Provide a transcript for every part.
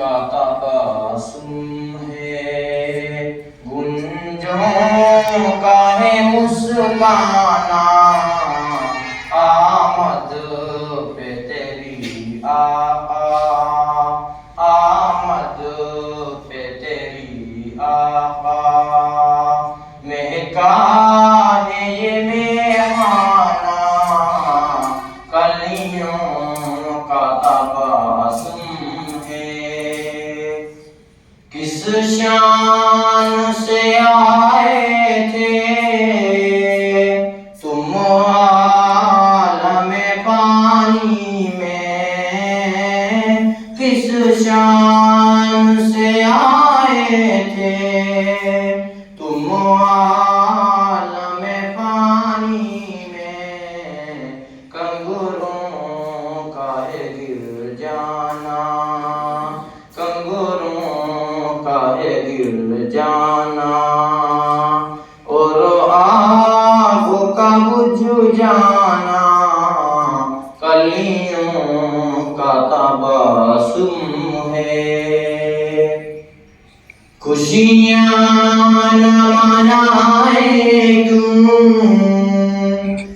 کا تبسم ہے، گنجوں کا ہے مسکرانا، آمد پہ تیری آقا، آمد پہ تیری آقا، مہکا ہے یہ میخانہ، کلیوں کا تبسم ہے، کس شان سے آئے تھے تم عالم پانی میں، کس شان سے آئے تھے تم عالم پانی میں، کنگروں کا ہے گر جانا، کنگروں کا ہے گر جانا، اور آگ کا بجھ جانا، کلیوں کا تبسم ہے، خوشیاں نہ منائے کیوں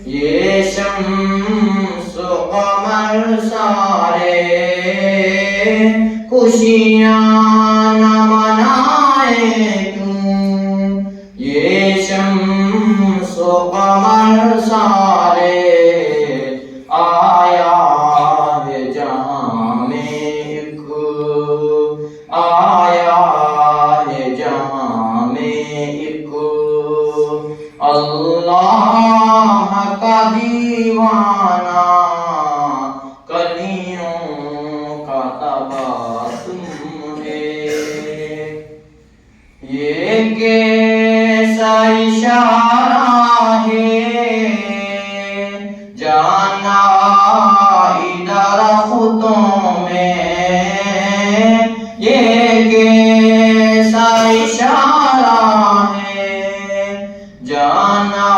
یہ شمس و قمر سارے، خوشیاں نہ منائے کیوں یہ شمس و قمر سارے، آیا ہے جہاں میں ایک، آیا ہے جہاں میں ایک، اللہ کا دیوانہ، کلیوں کا تبسم ہے، یہ کیسا اشارہ ہے جانا درختوں میں، یہ کیسا اشارہ ہے جانا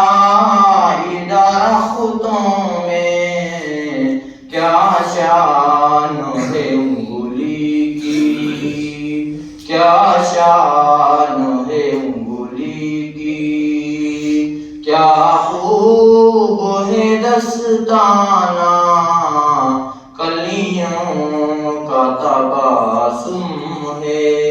درختوں میں، کیا شان ہے انگلی کی، کیا شان ہے انگلی کی، کیا خوب ہے دستانہ، کلیوں کا تبسم ہے۔